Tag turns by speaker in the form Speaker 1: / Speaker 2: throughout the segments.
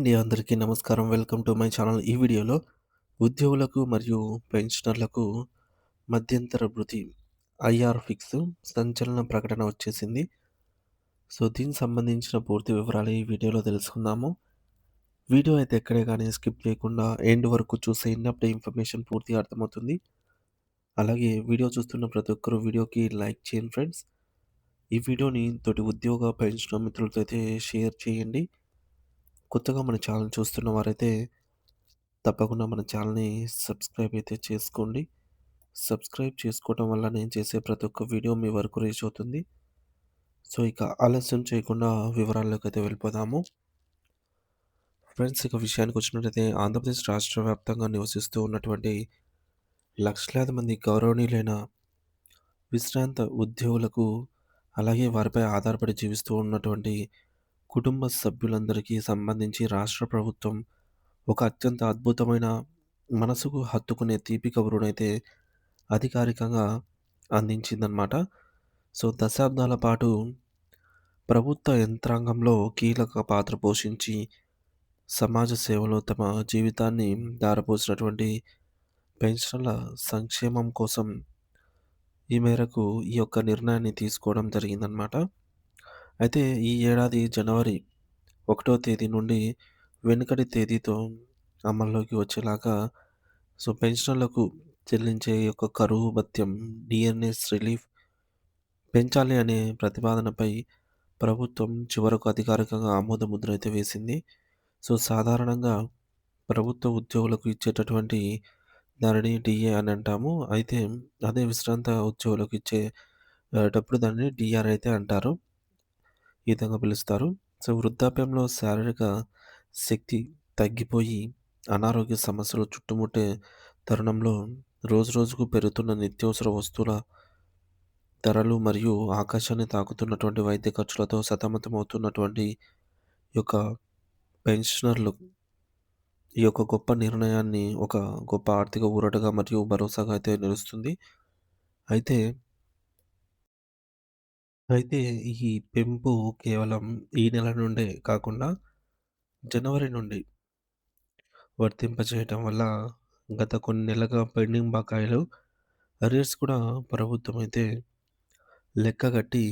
Speaker 1: అండి. అందరికీ నమస్కారం. Welcome to my channel. ఈ వీడియోలో ఉద్యోగులకు మరియు పెన్షనర్లకు మధ్యంతర భృతి ఐఆర్ ఫిక్స్ సంచలన ప్రకటన వచ్చేసింది. దీనికి సంబంధించిన పూర్తి వివరాలు ఈ వీడియోలో తెలుసుకుందాము. వీడియో అయితే ఎక్కడే కానీ స్కిప్ చేయకుండా ఎండ్ వరకు చూసేయండి. అప్పుడే ఇన్ఫర్మేషన్ పూర్తిగా అర్థమవుతుంది. అలాగే వీడియో చూస్తున్న ప్రతి ఒక్కరు వీడియోకి లైక్ చేయండి ఫ్రెండ్స్. ఈ వీడియోని తోటి ఉద్యోగ పెన్షనర్ మిత్రులతో అయితే షేర్ చేయండి. కొత్తగా మన ఛానల్ చూస్తున్న వారైతే తప్పకుండా మన ఛానల్‌ని సబ్స్క్రైబ్ అయితే చేసుకోండి. సబ్స్క్రైబ్ చేసుకోవటం వల్ల నేను చేసే ప్రతి ఒక్క వీడియో మీ వరకు రీచ్ అవుతుంది. ఇక ఆలస్యం చేయకుండా వివరాల్లోకైతే వెళ్ళిపోదాము. ఫ్రెండ్స్, ఇక విషయానికొచ్చినట్టయితే ఆంధ్రప్రదేశ్ రాష్ట్ర వ్యాప్తంగా నివసిస్తూ ఉన్నటువంటి లక్షలాది మంది గౌరవనీయులైన విశ్రాంత ఉద్యోగులకు, అలాగే వారిపై ఆధారపడి జీవిస్తూ ఉన్నటువంటి కుటుంబ సభ్యులందరికీ సంబంధించి రాష్ట్ర ప్రభుత్వం ఒక అత్యంత అద్భుతమైన, మనసుకు హత్తుకునే తీపి కబురునైతే అధికారికంగా అందించిందనమాట. దశాబ్దాల పాటు ప్రభుత్వ యంత్రాంగంలో కీలక పాత్ర పోషించి, సమాజ సేవలో తమ జీవితాన్ని ధారపోసినటువంటి పెన్షనర్ల సంక్షేమం కోసం ఈ మేరకు ఈ యొక్క నిర్ణయాన్ని తీసుకోవడం జరిగిందనమాట. అయితే ఈ ఏడాది జనవరి 1వ తేదీ నుండి వెనుకటి తేదీతో అమల్లోకి వచ్చేలాగా పెన్షనర్లకు చెల్లించే ఈ యొక్క కరువు భత్యం, డిఎన్ఎస్ రిలీఫ్ పెంచాలి అనే ప్రతిపాదనపై ప్రభుత్వం చివరకు అధికారికంగా ఆమోద ముద్ర అయితే వేసింది. సాధారణంగా ప్రభుత్వ ఉద్యోగులకు ఇచ్చేటటువంటి దానిని డిఏ అని అంటాము. అయితే అదే విశ్రాంత ఉద్యోగులకు ఇచ్చే టప్పుడు దాన్ని డిఆర్ అయితే అంటారు. ఈ విధంగా పిలుస్తారు. వృద్ధాప్యంలో శారీరక శక్తి తగ్గిపోయి అనారోగ్య సమస్యలు చుట్టుముట్టే తరుణంలో రోజురోజుకు పెరుగుతున్న నిత్యావసర వస్తువుల ధరలు మరియు ఆకాశాన్ని తాకుతున్నటువంటి వైద్య ఖర్చులతో సతమతమవుతున్నటువంటి ఈ యొక్క పెన్షనర్లు ఈ యొక్క గొప్ప నిర్ణయాన్ని ఒక గొప్ప ఆర్థిక ఊరటగా మరియు భరోసాగా అయితే నిలుస్తుంది. అయితే, అయితే ఈ పెంపు కేవలం ఈ నెల నుండే కాకుండా జనవరి నుండి వర్తింపచేయటం వల్ల గత కొన్ని నెలలుగా పెండింగ్ బకాయిలు, అరియర్స్ కూడా ప్రభుత్వం అయితే లెక్కగట్టి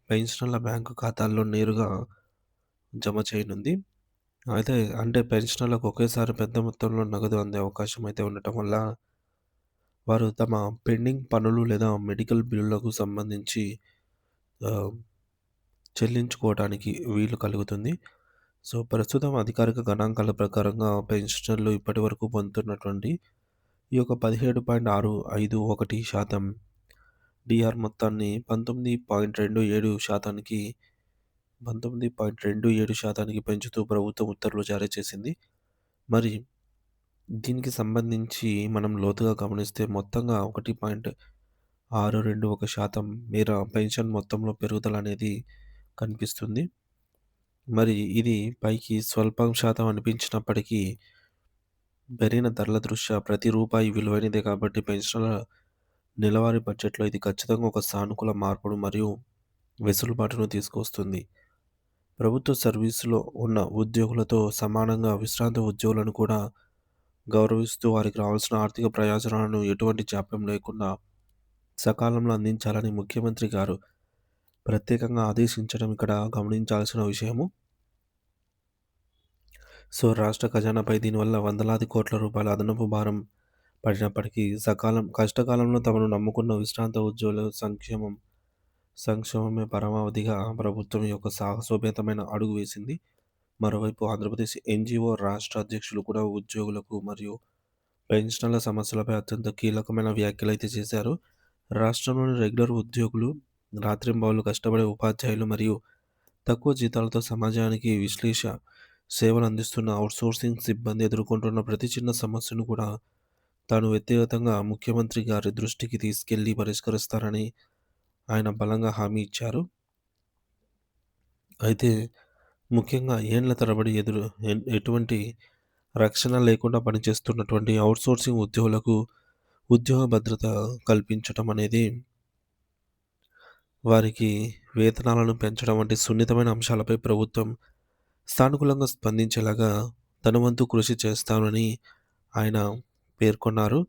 Speaker 1: పెన్షనర్ల బ్యాంకు ఖాతాల్లో నేరుగా జమ చేయనుంది. అయితే అంటే పెన్షనర్లకు ఒకేసారి పెద్ద మొత్తంలో నగదు అందే అవకాశం అయితే ఉండటం వల్ల వారు తమ పెండింగ్ పనులు లేదా మెడికల్ బిల్లులకు సంబంధించి ఆహ్, చెల్లించుకోవటానికి వీలు కలుగుతుంది. ప్రస్తుతం అధికారిక గణాంకాల ప్రకారంగా పెన్షనర్లు ఇప్పటివరకు పొందుతున్నటువంటి ఈ యొక్క 17.651% డీఆర్ మొత్తాన్ని 19.27% పెంచుతూ ప్రభుత్వం ఉత్తర్వులు జారీ చేసింది. మరి దీనికి సంబంధించి మనం లోతుగా గమనిస్తే మొత్తంగా 1.621% మేర పెన్షన్ మొత్తంలో పెరుగుదల అనేది కనిపిస్తుంది. మరి ఇది పైకి స్వల్పం శాతం అనిపించినప్పటికీ పెరిగిన ధరల దృష్ట్యా ప్రతి రూపాయి విలువైనదే కాబట్టి పెన్షనర్ల నెలవారీ బడ్జెట్‌లో ఇది ఖచ్చితంగా ఒక సానుకూల మార్పును మరియు వెసులుబాటును తీసుకొస్తుంది. ప్రభుత్వ సర్వీస్‌లో ఉన్న ఉద్యోగులతో సమానంగా విశ్రాంత ఉద్యోగులను కూడా గౌరవిస్తూ వారికి రావాల్సిన ఆర్థిక ప్రయోజనాలను ఎటువంటి జాప్యం లేకుండా సకాలంలో అందించాలని ముఖ్యమంత్రి గారు ప్రత్యేకంగా ఆదేశించడం ఇక్కడ గమనించాల్సిన విషయము. రాష్ట్ర ఖజానాపై దీనివల్ల వందలాది కోట్ల రూపాయల అదనపు భారం పడినప్పటికీ కష్టకాలంలో తమను నమ్ముకున్న విశ్రాంత ఉద్యోగుల సంక్షేమమే పరమావధిగా ప్రభుత్వం ఈ యొక్క సాహసోపేతమైన అడుగు వేసింది. మరోవైపు ఆంధ్రప్రదేశ్ ఎన్‌జీఓ రాష్ట్ర అధ్యక్షులు కూడా ఉద్యోగులకు మరియు పెన్షనర్ల సమస్యలపై అత్యంత కీలకమైన వ్యాఖ్యలైతే చేశారు. రాష్ట్రంలోని రెగ్యులర్ ఉద్యోగులు, రాత్రింబవళ్లు కష్టపడే ఉపాధ్యాయులు మరియు తక్కువ జీతాలతో సమాజానికి సేవలు అందిస్తున్న ఔట్‌సోర్సింగ్ సిబ్బంది ఎదుర్కొంటున్న ప్రతి చిన్న సమస్యను కూడా తాను వ్యక్తిగతంగా ముఖ్యమంత్రి గారి దృష్టికి తీసుకెళ్లి పరిష్కరిస్తారని ఆయన బలంగా హామీ ఇచ్చారు. అయితే ముఖ్యంగా ఏండ్ల తరబడి ఎటువంటి రక్షణ లేకుండా పనిచేస్తున్నటువంటి ఔట్‌సోర్సింగ్ ఉద్యోగులకు ఉద్యోగ భద్రత కల్పించటం అనేది, వారికి వేతనాలను పెంచడం వంటి సున్నితమైన అంశాలపై ప్రభుత్వం సానుకూలంగా స్పందించేలాగా తన వంతు కృషి చేస్తానని ఆయన పేర్కొన్నారు.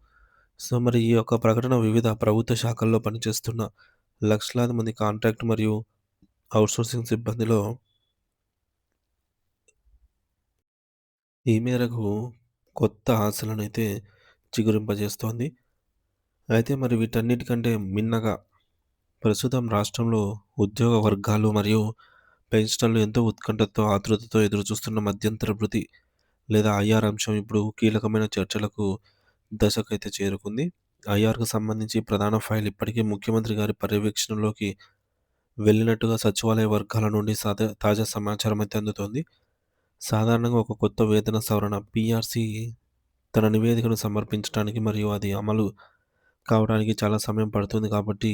Speaker 1: సో, మరి ఈ యొక్క ప్రకటన వివిధ ప్రభుత్వ శాఖల్లో పనిచేస్తున్న లక్షలాది మంది కాంట్రాక్ట్ మరియు ఔట్‌సోర్సింగ్ సిబ్బందిలో ఈ మేరకు కొత్త ఆశలనైతే చిగురింపజేస్తోంది. అయితే మరి వీటన్నిటికంటే మిన్నగా ప్రస్తుతం రాష్ట్రంలో ఉద్యోగ వర్గాలు మరియు పెన్షనర్లు ఎంతో ఉత్కంఠతో, ఆతృతతో ఎదురుచూస్తున్న మధ్యంతర భృతి లేదా ఐఆర్ అంశం ఇప్పుడు కీలకమైన చర్చలకు దశకైతే చేరుకుంది. ఐఆర్‌కు సంబంధించి ప్రధాన ఫైల్ ఇప్పటికే ముఖ్యమంత్రి గారి పర్యవేక్షణలోకి వెళ్ళినట్టుగా సచివాలయ వర్గాల నుండి తాజా సమాచారం అయితే అందుతోంది. సాధారణంగా ఒక కొత్త వేతన సవరణ పీఆర్‌సీ తన నివేదికను సమర్పించడానికి మరియు అది అమలు కావడానికి చాలా సమయం పడుతుంది కాబట్టి,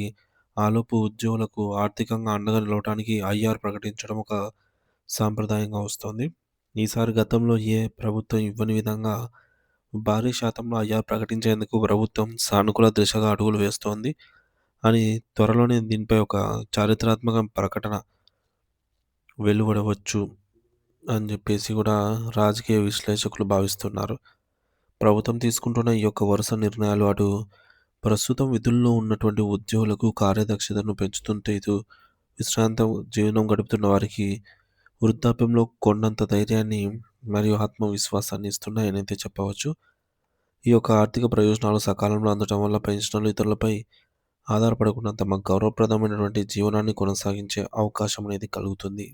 Speaker 1: ఆలోపు ఉద్యోగులకు ఆర్థికంగా అండగా నిలవటానికి ఐఆర్ ప్రకటించడం ఒక సాంప్రదాయంగా వస్తోంది. ఈసారి గతంలో ఏ ప్రభుత్వం ఇవ్వని విధంగా భారీ శాతంలో ఐఆర్ ప్రకటించేందుకు ప్రభుత్వం సానుకూల దిశగా అడుగులు వేస్తోంది అని త్వరలోనే దీనిపై ఒక చారిత్రాత్మక ప్రకటన వెలువడవచ్చు అని చెప్పేసి కూడా రాజకీయ విశ్లేషకులు భావిస్తున్నారు. ప్రభుత్వం తీసుకుంటున్న ఈ యొక్క వరుస నిర్ణయాలు అటు ప్రస్తుతం విధుల్లో ఉన్నటువంటి ఉద్యోగులకు కార్యదక్షతను పెంచుతుంటే ఇటు విశ్రాంత జీవనం గడుపుతున్న వారికి వృద్ధాప్యంలో కొండంత ధైర్యాన్ని మరియు ఆత్మవిశ్వాసాన్ని ఇస్తున్నాయనైతే చెప్పవచ్చు. ఈ యొక్క ఆర్థిక ప్రయోజనాలు సకాలంలో అందటం వల్ల పెన్షనర్లు ఇతరులపై ఆధారపడకుండా తమ గౌరవప్రదమైనటువంటి జీవనాన్ని కొనసాగించే అవకాశం అనేది కలుగుతుంది.